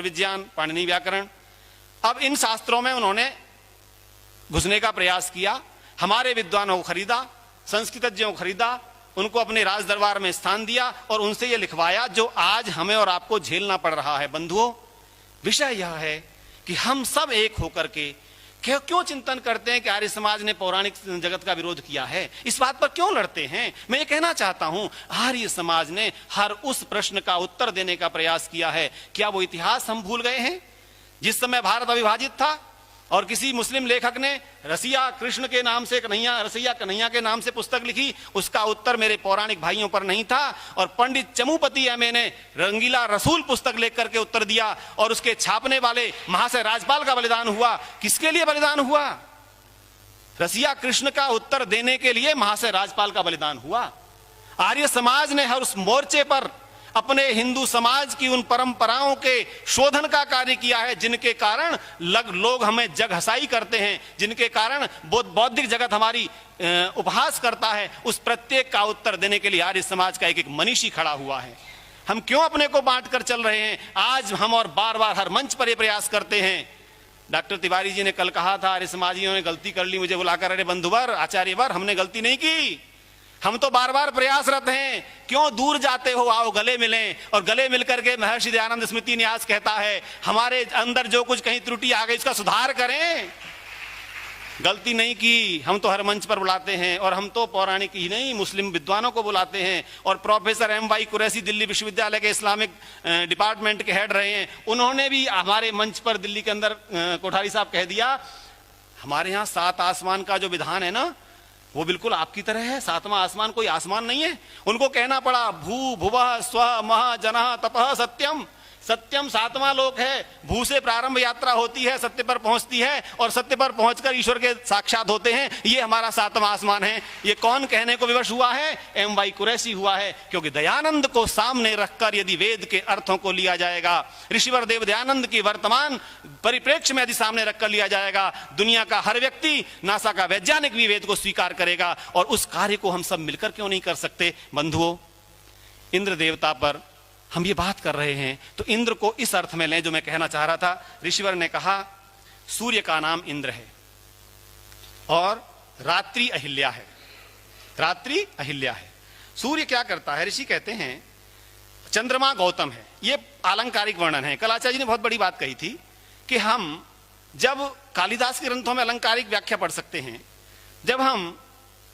स्वर विज्ञान, पाणिनि व्याकरण। अब इन शास्त्रों में उन्होंने घुसने का प्रयास किया, हमारे विद्वानों को खरीदा, संस्कृतज्ञों को खरीदा, उनको अपने राज दरबार में स्थान दिया और उनसे यह लिखवाया जो आज हमें और आपको झेलना पड़ रहा है। बंधुओं, विषय यह है कि हम सब एक होकर के क्यों चिंतन करते हैं कि आर्य समाज ने पौराणिक जगत का विरोध किया है, इस बात पर क्यों लड़ते हैं। मैं ये कहना चाहता हूं, आर्य समाज ने हर उस प्रश्न का उत्तर देने का प्रयास किया है। क्या वो इतिहास हम भूल गए हैं जिस समय भारत अविभाजित था और किसी मुस्लिम लेखक ने रसिया कृष्ण के नाम से रसिया कन्हैया के नाम से पुस्तक लिखी, उसका उत्तर मेरे पौराणिक भाइयों पर नहीं था। और पंडित चमुपति एमए ने रंगीला रसूल पुस्तक लेख करके उत्तर दिया और उसके छापने वाले महाशय राजपाल का बलिदान हुआ। किसके लिए बलिदान हुआ? रसिया कृष्ण का उत्तर देने के लिए महाशय राजपाल का बलिदान हुआ। आर्य समाज ने हर उस मोर्चे पर अपने हिंदू समाज की उन परंपराओं के शोधन का कार्य किया है जिनके कारण लोग हमें जग हसाई करते हैं, जिनके कारण बौद्धिक जगत हमारी उपहास करता है। उस प्रत्येक का उत्तर देने के लिए आर्य समाज का एक एक मनीषी खड़ा हुआ है। हम क्यों अपने को बांट कर चल रहे हैं? आज हम और बार बार हर मंच पर यह प्रयास करते हैं। डॉक्टर तिवारी जी ने कल कहा था आर्य समाजियों ने गलती कर ली, मुझे बुलाकर, अरे बंधुवर, आचार्यवर, हमने गलती नहीं की, हम तो बार बार प्रयासरत हैं। क्यों दूर जाते हो, आओ गले मिलें। और गले मिलकर के महर्षि दयानंद स्मृति न्यास कहता है हमारे अंदर जो कुछ कहीं त्रुटि आ गई इसका सुधार करें। गलती नहीं की, हम तो हर मंच पर बुलाते हैं और हम तो पौराणिक ही नहीं मुस्लिम विद्वानों को बुलाते हैं। और प्रोफेसर M.Y. कुरैशी दिल्ली विश्वविद्यालय के इस्लामिक डिपार्टमेंट के हेड रहे हैं, उन्होंने भी हमारे मंच पर दिल्ली के अंदर कोठारी साहब कह दिया हमारे यहाँ 7 आसमान का जो विधान है ना वो बिल्कुल आपकी तरह है। 7वां आसमान कोई आसमान नहीं है। उनको कहना पड़ा भू भुवः स्वः महा जनः तपः सत्यम। सत्यम 7वां लोक है। भू से प्रारंभ यात्रा होती है, सत्य पर पहुंचती है और सत्य पर पहुंचकर ईश्वर के साक्षात होते हैं। ये हमारा 7वां आसमान है। ये कौन कहने को विवश हुआ है? M.Y. कुरैशी हुआ है। क्योंकि दयानंद को सामने रखकर यदि वेद के अर्थों को लिया जाएगा, ऋषिवर देव दयानंद की वर्तमान परिप्रेक्ष्य में यदि सामने रखकर लिया जाएगा, दुनिया का हर व्यक्ति, नासा का वैज्ञानिक भी वेद को स्वीकार करेगा। और उस कार्य को हम सब मिलकर क्यों नहीं कर सकते? बंधुओं, इंद्र देवता पर हम ये बात कर रहे हैं तो इंद्र को इस अर्थ में लें जो मैं कहना चाह रहा था। ऋषिवर ने कहा सूर्य का नाम इंद्र है और रात्रि अहिल्या है। रात्रि अहिल्या है। सूर्य क्या करता है? ऋषि कहते हैं चंद्रमा गौतम है। ये आलंकारिक वर्णन है। कल आचार्य जी ने बहुत बड़ी बात कही थी कि हम जब कालिदास के ग्रंथों में अलंकारिक व्याख्या पढ़ सकते हैं, जब हम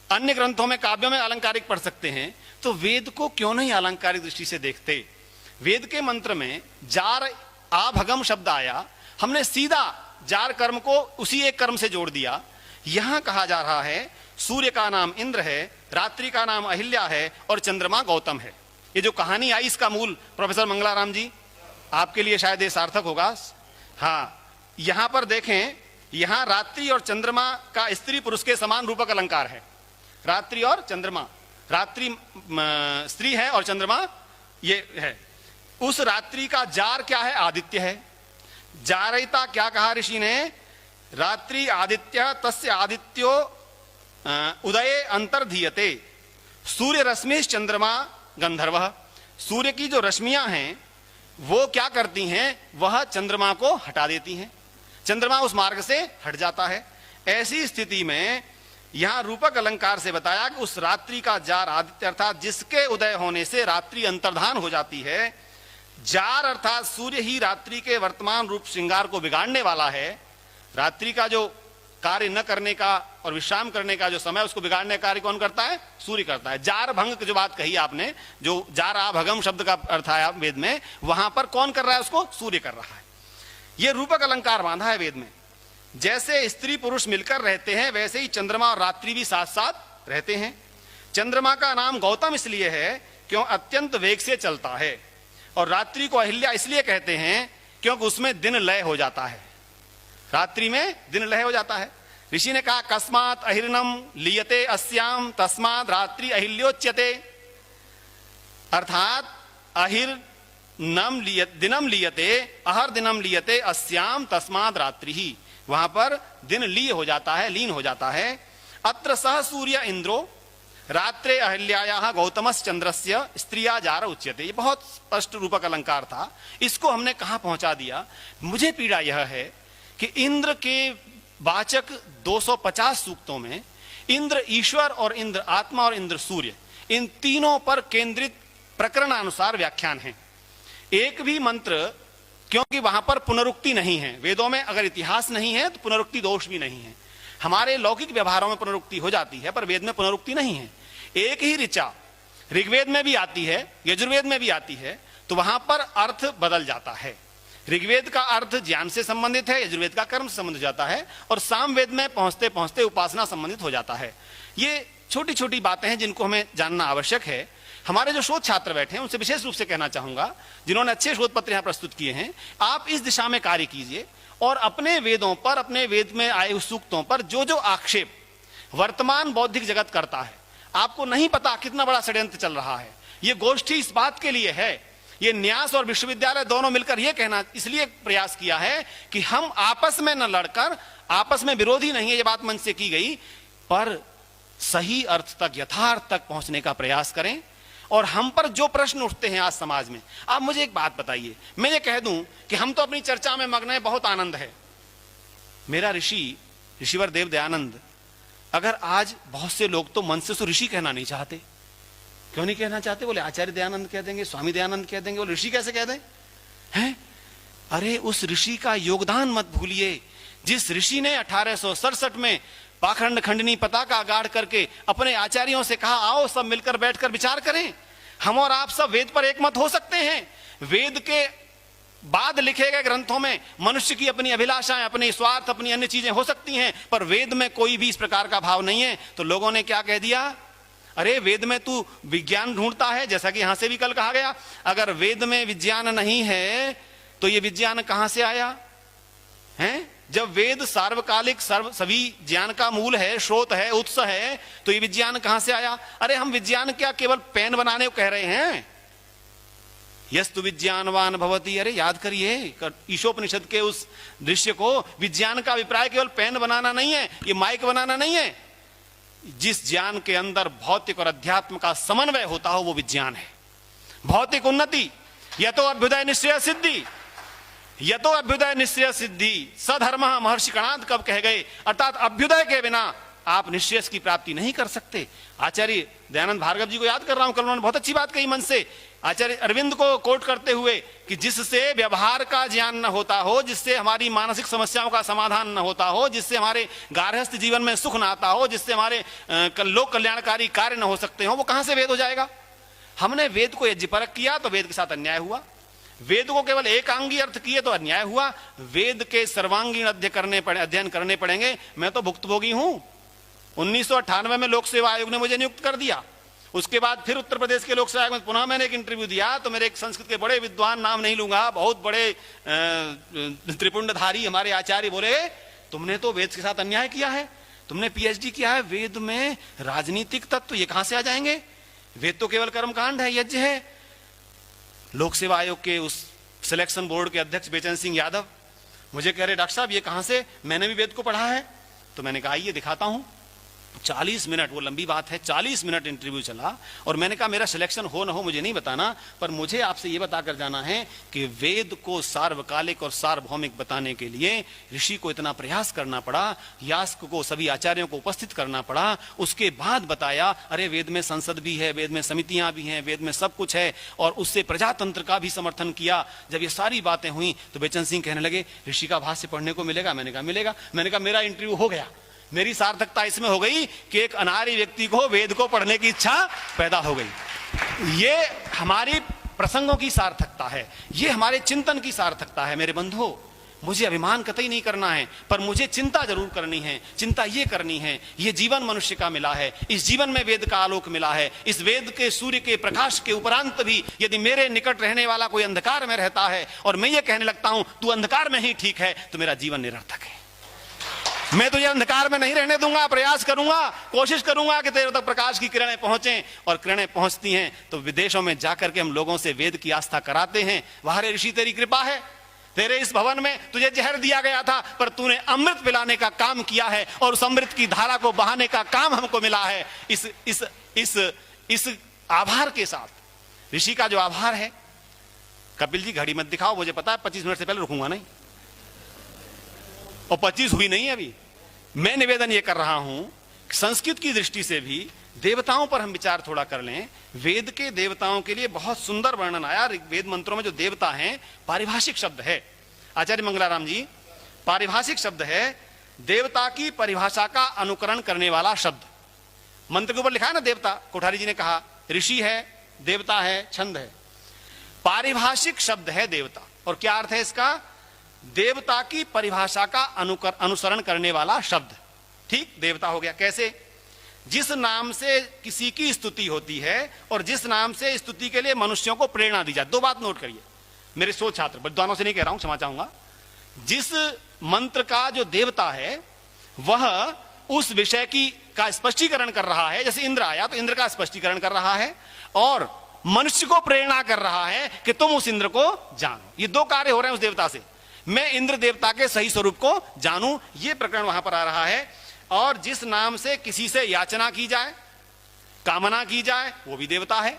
अन्य ग्रंथों में काव्यों में अलंकारिक पढ़ सकते हैं, तो वेद को क्यों नहीं अलंकारिक दृष्टि से देखते? वेद के मंत्र में जार आभगम शब्द आया, हमने सीधा जार कर्म को उसी एक कर्म से जोड़ दिया। यहां कहा जा रहा है सूर्य का नाम इंद्र है, रात्रि का नाम अहिल्या है और चंद्रमा गौतम है। ये जो कहानी आई इसका मूल प्रोफेसर मंगलाराम जी आपके लिए शायद ये सार्थक होगा। हाँ, यहां पर देखें, यहां रात्रि और चंद्रमा का स्त्री पुरुष के समान रूपक अलंकार है। रात्रि और चंद्रमा, रात्रि स्त्री है और चंद्रमा ये है। उस रात्रि का जार क्या है? आदित्य है। जारयिता क्या कहा ऋषि ने? रात्रि आदित्य तस्य आदित्यो उदये अंतर्धीयते सूर्य रश्मि चंद्रमा गंधर्व। सूर्य की जो रश्मियां हैं वो क्या करती हैं? वह चंद्रमा को हटा देती हैं, चंद्रमा उस मार्ग से हट जाता है। ऐसी स्थिति में यहां रूपक अलंकार से बताया कि उस रात्रि का जार आदित्य अर्थात जिसके उदय होने से रात्रि अंतर्धान हो जाती है। जार अर्थात सूर्य ही रात्रि के वर्तमान रूप श्रृंगार को बिगाड़ने वाला है। रात्रि का जो कार्य न करने का और विश्राम करने का जो समय, उसको बिगाड़ने का कार्य कौन करता है? सूर्य करता है। जार भंग की जो बात कही आपने, जो जार आभगम शब्द का अर्थ आया वेद में, वहां पर कौन कर रहा है? उसको सूर्य कर रहा है। यह रूपक अलंकार बांधा है वेद में। जैसे स्त्री पुरुष मिलकर रहते हैं वैसे ही चंद्रमा और रात्रि भी साथ साथ रहते हैं। चंद्रमा का नाम गौतम इसलिए है क्यों अत्यंत वेग से चलता है, और रात्रि को अहिल्या इसलिए कहते हैं क्योंकि उसमें दिन लय हो जाता है। रात्रि में दिन लय हो जाता है। ऋषि ने कहा कस्मात् अहिर्नम लियते अस्याम तस्मात् रात्रि अहिल्योच्यते। अर्थात अहिर नम दिनम लियते अहर दिनम लियते अस्याम तस्मात् रात्रि ही, वहां पर दिन लीय हो जाता है, लीन हो जाता है। अत्र सह सूर्य इंद्रो रात्रे अहल्यायाः गौतमश्चंद्रस्य स्त्रिया जार उच्यते। ये बहुत स्पष्ट रूपक अलंकार था, इसको हमने कहां पहुंचा दिया। मुझे पीड़ा यह है कि इंद्र के वाचक 250 सूक्तों में इंद्र ईश्वर और इंद्र आत्मा और इंद्र सूर्य, इन तीनों पर केंद्रित प्रकरणानुसार व्याख्यान है। एक भी मंत्र, क्योंकि वहां पर पुनरुक्ति नहीं है, वेदों में अगर इतिहास नहीं है तो पुनरुक्ति दोष भी नहीं है। हमारे लौकिक व्यवहारों में पुनरुक्ति हो जाती है, पर वेद में पुनरुक्ति नहीं है। एक ही ऋचा ऋग्वेद में भी आती है, यजुर्वेद में भी आती है, तो वहां पर अर्थ बदल जाता है। ऋग्वेद का अर्थ ज्ञान से संबंधित है, यजुर्वेद का कर्म से संबंधित जाता है, और सामवेद में पहुंचते पहुंचते उपासना संबंधित हो जाता है। ये छोटी छोटी बातें हैं जिनको हमें जानना आवश्यक है। हमारे जो शोध छात्र बैठे हैं उनसे विशेष रूप से कहना चाहूंगा, जिन्होंने अच्छे शोध पत्र यहां प्रस्तुत किए हैं, आप इस दिशा में कार्य कीजिए और अपने वेदों पर, अपने वेद में आए हुए सूक्तों पर जो जो आक्षेप वर्तमान बौद्धिक जगत करता है, आपको नहीं पता कितना बड़ा षड्यंत्र चल रहा है। ये गोष्ठी इस बात के लिए है, ये न्यास और विश्वविद्यालय दोनों मिलकर यह कहना इसलिए प्रयास किया है कि हम आपस में न लड़कर, आपस में विरोधी नहीं है, ये बात मन से की गई, पर सही अर्थ तक, यथार्थ तक पहुंचने का प्रयास करें। और हम पर जो प्रश्न उठते हैं आज समाज में, आप मुझे एक बात बताइए, मैं ये कह दूं कि हम तो अपनी चर्चा में मग्न हैं, बहुत आनंद है। मेरा ऋषिवर देव दयानंद, अगर आज बहुत से लोग तो मन से तो ऋषि कहना नहीं चाहते, क्यों नहीं कहना चाहते? बोले आचार्य दयानंद कह देंगे, स्वामी दयानंद कह देंगे, बोले ऋषि कैसे कह दें? हैं? अरे उस ऋषि का योगदान मत भूलिए, जिस ऋषि ने 1867 में पाखंड खंडनी पताका गाड़ करके अपने आचार्यों से कहा, आओ सब मिलकर बैठकर विचार करें, हम और आप सब वेद पर एकमत हो सकते हैं। वेद के बाद लिखे गए ग्रंथों में मनुष्य की अपनी अभिलाषाएं, अपने स्वार्थ, अपनी अन्य चीजें हो सकती हैं, पर वेद में कोई भी इस प्रकार का भाव नहीं है। तो लोगों ने क्या कह दिया, अरे वेद में तू विज्ञान ढूंढता है, जैसा कि यहां से भी कल कहा गया, अगर वेद में विज्ञान नहीं है तो ये विज्ञान कहां से आया है? जब वेद सार्वकालिक सभी ज्ञान का मूल है, स्रोत है, उत्स है, तो ये विज्ञान कहां से आया? अरे हम विज्ञान क्या केवल पेन बनाने को कह रहे हैं? यस्तु विज्ञानवान भवति, अरे याद करिए ईशोपनिषद के उस दृश्य को, विज्ञान का अभिप्राय केवल पेन बनाना नहीं है, ये माइक बनाना नहीं है। जिस ज्ञान के अंदर भौतिक और अध्यात्म का समन्वय होता हो वो विज्ञान है। भौतिक उन्नति, यतो अभ्युदय निश्चय सिद्धि, यतो अभ्युदय निश्चय सिद्धि सधर्म, महर्षि कणाद कब कह गए, अर्थात अभ्युदय के बिना आप निश्चय की प्राप्ति नहीं कर सकते। आचार्य दयानंद भार्गव जी को याद कर रहा हूं, कल उन्होंने बहुत अच्छी बात कही मन से, आचार्य अरविंद को कोट करते हुए कि जिससे व्यवहार का ज्ञान न होता हो, जिससे हमारी मानसिक समस्याओं का समाधान न होता हो, जिससे हमारे गार्हस्थ जीवन में सुख न आता हो, जिससे हमारे लोक कल्याणकारी कार्य न हो सकते हो, वो कहां से वेद हो जाएगा? हमने वेद को यज्ञपरक किया तो वेद के साथ अन्याय हुआ, वेद को केवल एकांगी अर्थ किए तो अन्याय हुआ। वेद के सर्वांगीण अध्ययन करने पड़ेंगे। मैं तो भुक्तभोगी हूं, 1998 में लोक सेवा आयोग ने मुझे नियुक्त कर दिया, उसके बाद फिर उत्तर प्रदेश के लोक सेवा आयोग में पुनः मैंने एक इंटरव्यू दिया, तो मेरे एक संस्कृत के बड़े विद्वान, नाम नहीं लूंगा, बहुत बड़े त्रिपुंडधारी हमारे आचार्य बोले, तुमने तो वेद के साथ अन्याय किया है, तुमने पीएचडी किया है वेद में, राजनीतिक तत्व ये कहां से आ जाएंगे? वेद तो केवल कर्मकांड है, यज्ञ है। लोक सेवा आयोग के उस सिलेक्शन बोर्ड के अध्यक्ष बेचन सिंह यादव मुझे कह रहे, डॉक्टर साहब ये कहां से, मैंने भी वेद को पढ़ा है। तो मैंने कहा आइए दिखाता हूं। 40 मिनट, वो लंबी बात है, 40 मिनट इंटरव्यू चला, और मैंने कहा मेरा सिलेक्शन हो ना हो मुझे नहीं बताना, पर मुझे आपसे ये बताकर जाना है कि वेद को सार्वकालिक और सार्वभौमिक बताने के लिए ऋषि को इतना प्रयास करना पड़ा, यास्क को, सभी आचार्यों को उपस्थित करना पड़ा, उसके बाद बताया अरे वेद में संसद भी है, वेद में समितियां भी हैं, वेद में सब कुछ है, और उससे प्रजातंत्र का भी समर्थन किया। जब ये सारी बातें हुई तो बेचन सिंह कहने लगे ऋषि का भाष्य पढ़ने को मिलेगा? मैंने कहा मिलेगा। मैंने कहा मेरा इंटरव्यू हो गया, मेरी सार्थकता इसमें हो गई कि एक अनारी व्यक्ति को वेद को पढ़ने की इच्छा पैदा हो गई। ये हमारी प्रसंगों की सार्थकता है, ये हमारे चिंतन की सार्थकता है। मेरे बंधुओं, मुझे अभिमान कतई नहीं करना है, पर मुझे चिंता जरूर करनी है। चिंता ये करनी है, ये जीवन मनुष्य का मिला है, इस जीवन में वेद का आलोक मिला है, इस वेद के सूर्य के प्रकाश के उपरांत भी यदि मेरे निकट रहने वाला कोई अंधकार में रहता है और मैं ये कहने लगता हूं तू अंधकार में ही ठीक है, तो मेरा जीवन निरर्थक है। मैं तुझे अंधकार में नहीं रहने दूंगा, प्रयास करूंगा, कोशिश करूंगा कि तेरे तक प्रकाश की किरणें पहुंचे, और किरणें पहुंचती हैं तो विदेशों में जाकर के हम लोगों से वेद की आस्था कराते हैं। वाह रे ऋषि तेरी कृपा है, तेरे इस भवन में तुझे जहर दिया गया था, पर तूने अमृत पिलाने का काम किया है और उस अमृत की धारा को बहाने का काम हमको मिला है। इस आभार के साथ ऋषि का जो आभार है, कपिल जी घड़ी मत दिखाओ, मुझे पता है 25 मिनट से पहले रुकूंगा नहीं, और 25 हुई नहीं है अभी। मैं निवेदन ये कर रहा हूं कि संस्कृत की दृष्टि से भी देवताओं पर हम विचार थोड़ा कर लें। वेद के देवताओं के लिए बहुत सुंदर वर्णन आया। वेद मंत्रों में जो देवता हैं पारिभाषिक शब्द है, आचार्य मंगलाराम जी, पारिभाषिक शब्द है, देवता की परिभाषा का अनुकरण करने वाला शब्द। मंत्र के ऊपर लिखा है ना देवता, कोठारी जी ने कहा ऋषि है, देवता है, छंद है, पारिभाषिक शब्द है देवता। और क्या अर्थ है इसका? देवता की परिभाषा का अनुसरण करने वाला शब्द। ठीक, देवता हो गया। कैसे? जिस नाम से किसी की स्तुति होती है और जिस नाम से स्तुति के लिए मनुष्यों को प्रेरणा दी जाए। दो बात नोट करिए मेरे सो छात्र, विद्वानों से नहीं कह रहा हूं, क्षमा चाहूंगा। जिस मंत्र का जो देवता है वह उस विषय की का स्पष्टीकरण कर रहा है, जैसे इंद्र आया तो इंद्र का स्पष्टीकरण कर रहा है और मनुष्य को प्रेरणा कर रहा है कि तुम उस इंद्र को जानो। ये दो कार्य हो रहे हैं उस देवता से, मैं इंद्र देवता के सही स्वरूप को जानूं, ये प्रकरण वहां पर आ रहा है। और जिस नाम से किसी से याचना की जाए, कामना की जाए, वो भी देवता है।